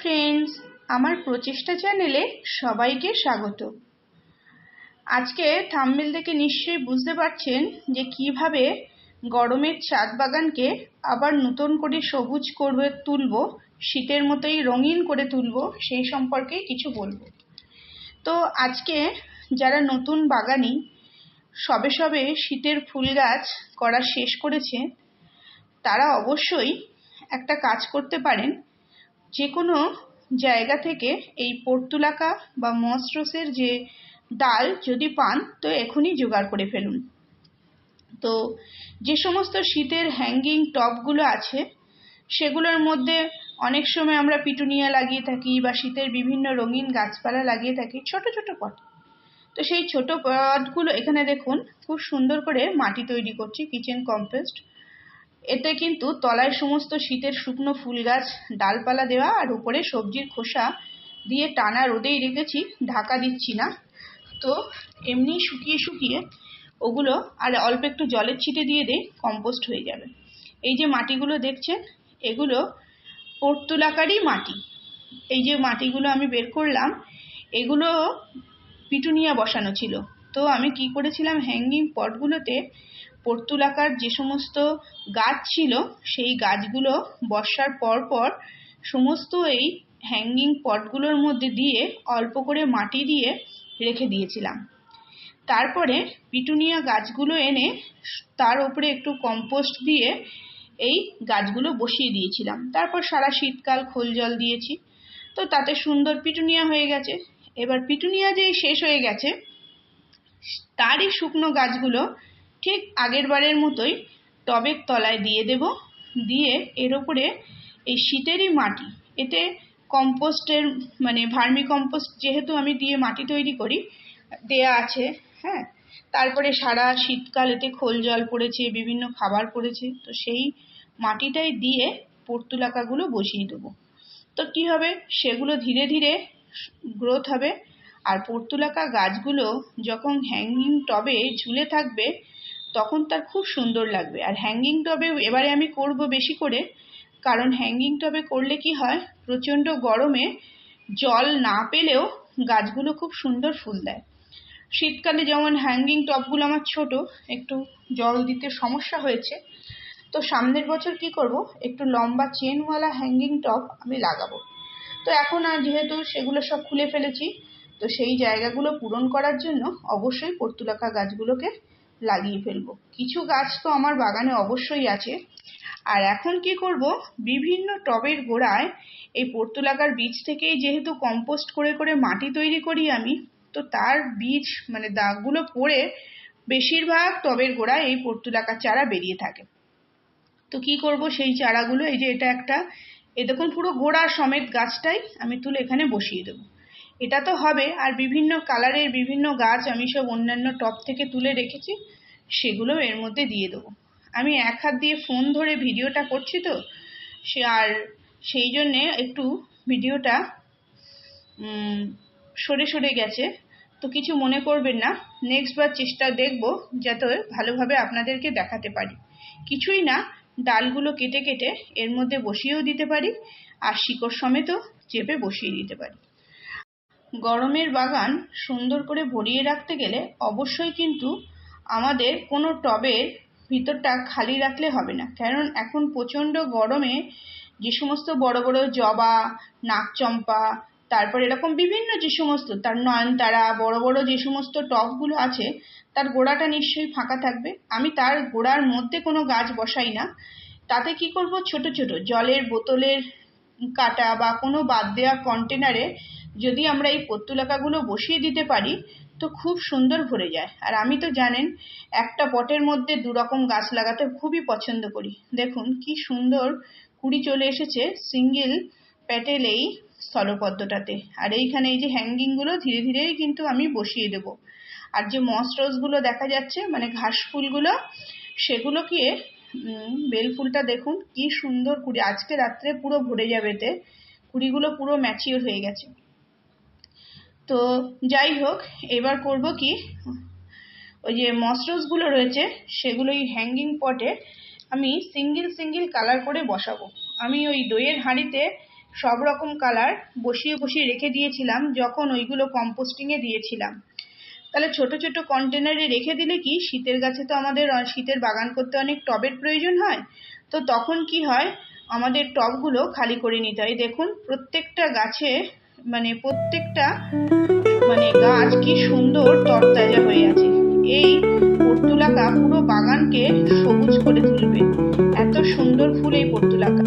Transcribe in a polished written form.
Friends, আমার প্রচেষ্টা চ্যানেলে সবাইকে স্বাগত। আজকে থাম্বনেল দেখে নিশ্চয়ই বুঝতে পারছেন যে কিভাবে গরমের ছাদ বাগানকে আবার নতুন করে সবুজ করে তুলবো, শীতের মতোই রঙিন করে তুলবো, সেই সম্পর্কে কিছু বলবো। তো আজকে যারা নতুন বাগানি সবে সবে শীতের ফুল গাছ করা শেষ করেছে, তারা অবশ্যই একটা কাজ করতে পারেন। যে কোনো জায়গা থেকে এই পর্তুলাকা বা মসরোসের যে ডাল যদি পান তো এখনই জোগাড় করে ফেলুন। তো যে সমস্ত শীতের হ্যাঙ্গিং টবগুলো আছে সেগুলোর মধ্যে অনেক সময় আমরা পিটুনিয়া লাগিয়ে থাকি বা শীতের বিভিন্ন রঙিন গাছপালা লাগিয়ে থাকি ছোট ছোট পট। তো সেই ছোট পটগুলো এখানে দেখুন খুব সুন্দর করে মাটি তৈরি করছি, কিচেন কম্পোস্ট। এতে কিন্তু তলায় সমস্ত শীতের শুকনো ফুল গাছ ডালপালা দেওয়া, আর উপরে সবজির খোসা দিয়ে টানা রোদেই রেখেছি, ঢাকা দিচ্ছি না। তো এমনি শুকিয়ে শুকিয়ে ওগুলো আর অল্প একটু জলের ছিটে দিয়ে দিই, কম্পোস্ট হয়ে যাবে। এই যে মাটিগুলো দেখছেন এগুলো পর্তুলাকারই মাটি। এই যে মাটিগুলো আমি বের করলাম এগুলো পিটুনিয়া বসানো ছিল। তো আমি কি করেছিলাম, হ্যাঙ্গিং পটগুলোতে পর্তুলাকার যে সমস্ত গাছ ছিল সেই গাছগুলো বর্ষার পর পর সমস্ত এই হ্যাঙ্গিং পটগুলোর মধ্যে দিয়ে অল্প করে মাটি দিয়ে রেখে দিয়েছিলাম। তারপরে পিটুনিয়া গাছগুলো এনে তার উপরে একটু কম্পোস্ট দিয়ে এই গাছগুলো বসিয়ে দিয়েছিলাম। তারপর সারা শীতকাল খোল জল দিয়েছি, তো তাতে সুন্দর পিটুনিয়া হয়ে গেছে। এবার পিটুনিয়া যেই শেষ হয়ে গেছে তারই শুকনো গাছগুলো ঠিক আগের বারের মতোই টবের তলায় দিয়ে দেব। দিয়ে এর উপরে এই শীতেরই মাটি, এতে কম্পোস্টের মানে ভার্মি কম্পোস্ট যেহেতু আমি দিয়ে মাটি তৈরি করি দেয়া আছে, হ্যাঁ। তারপরে সারা শীতকাল এতে খোল জল পড়েছে, বিভিন্ন খাবার পড়েছে, তো সেই মাটিটাই দিয়ে পর্তুলাকাগুলো বসিয়ে দেবো। তো কি হবে, সেগুলো ধীরে ধীরে গ্রোথ হবে। আর পর্তুলাকা গাছগুলো যখন হ্যাঙ্গিং টবে ঝুলে থাকবে তখন তার খুব সুন্দর লাগবে। আর হ্যাঙ্গিং টবে এবারে আমি করব বেশি করে, কারণ হ্যাঙ্গিং টবে করলে কি হয়, প্রচণ্ড গরমে জল না পেলেও গাছগুলো খুব সুন্দর ফুল দেয়। শীতকালে যেমন হ্যাঙ্গিং টবগুলো আমার ছোট, একটু জল দিতে সমস্যা হয়েছে, তো সামনের বছর কি করব, একটু লম্বা চেনওয়ালা হ্যাঙ্গিং টব আমি লাগাবো। তো এখন আর যেহেতু সেগুলো সব খুলে ফেলেছি, তো সেই জায়গাগুলো পূরণ করার জন্য অবশ্যই পর্তুলাকা গাছগুলোকে লাগিয়ে ফেলবো। কিছু গাছ তো আমার বাগানে অবশ্যই আছে। আর এখন কি করব, বিভিন্ন টবের গোড়ায় এই পর্তুলাকার বীজ থেকেই যেহেতু কম্পোস্ট করে করে মাটি তৈরি করি আমি, তো তার বীজ মানে দাগগুলো পড়ে বেশিরভাগ টবের গোড়ায় এই পর্তুলাকা চারা বেরিয়ে থাকে। তো কি করব, সেই চারাগুলো এই যে এটা একটা, এ দেখুন পুরো গোড়া সমেত গাছটাই আমি তুলে এখানে বসিয়ে দেবো। এটা তো হবে, আর বিভিন্ন কালারের বিভিন্ন গাছ আমি সব অন্যান্য টব থেকে তুলে রেখেছি, সেগুলো এর মধ্যে দিয়ে দেবো। আমি এক হাত দিয়ে ফোন ধরে ভিডিওটা করছি, তো আর সেই জন্যে একটু ভিডিওটা সরে সরে গেছে, তো কিছু মনে করবেন না। নেক্সট বার চেষ্টা দেখব যাতে ভালোভাবে আপনাদেরকে দেখাতে পারি। কিছুই না, ডালগুলো কেটে কেটে এর মধ্যে বসিয়েও দিতে পারি, আর শিকড় সমেতও চেপে বসিয়ে দিতে পারি। গরমের বাগান সুন্দর করে ভরিয়ে রাখতে গেলে অবশ্যই কিন্তু আমাদের কোনো টবের ভিতরটা খালি রাখলে হবে না, কারণ এখন প্রচণ্ড গরমে যে সমস্ত বড় বড় জবা, নাকচম্পা, তারপর এরকম বিভিন্ন যে সমস্ত তার নয়নতারা বড় বড় যে সমস্ত টবগুলো আছে তার গোড়াটা নিশ্চয়ই ফাঁকা থাকবে। আমি তার গোড়ার মধ্যে কোনো গাছ বসাই না। তাতে কি করব, ছোট ছোট জলের বোতলের কাটা বা কোনো বাদ দেওয়া কন্টেনারে যদি আমরা এই পর্তুলাকাগুলো বসিয়ে দিতে পারি তো খুব সুন্দর ভরে যায়। আর আমি তো জানেন একটা পটের মধ্যে দু রকম গাছ লাগাতে খুবই পছন্দ করি। দেখুন কি সুন্দর কুড়ি চলে এসেছে সিঙ্গেল প্যাটেল এই স্থলপদ্মটাতে। আর এইখানে এই যে হ্যাঙ্গিংগুলো ধীরে ধীরেই কিন্তু আমি বসিয়ে দেব। আর যে মস রোজগুলো দেখা যাচ্ছে মানে ঘাস ফুলগুলো, সেগুলোকে বেল ফুলটা দেখুন কি সুন্দর কুড়ি, আজকে রাত্রে পুরো ভরে যাবে, এতে কুড়িগুলো পুরো ম্যাচিওর হয়ে গেছে। তো যাই হোক, এবার করব কি, ওই যে মসরোজগুলো রয়েছে সেগুলোই হ্যাঙ্গিং পটে আমি সিঙ্গেল সিঙ্গেল কালার করে বসাবো। আমি ওই দইয়ের হাঁড়িতে সব রকম কালার বসিয়ে বসিয়ে রেখে দিয়েছিলাম যখন ওইগুলো কম্পোস্টিংয়ে দিয়েছিলাম। তাহলে ছোট ছোট কন্টেনারে রেখে দিলে কি, শীতের গাছে তো আমাদের শীতের বাগান করতে অনেক টবের প্রয়োজন হয়, তো তখন কি হয়, আমাদের টবগুলো খালি করে নিতে হয়। দেখুন প্রত্যেকটা গাছে প্রত্যেকটা গাছ কি সুন্দর তরতাজা হয়ে আছে। এই পর্তুলাকা পুরো বাগানকে সবুজ করে তুলবে, এত সুন্দর ফুল এই পর্তুলাকা।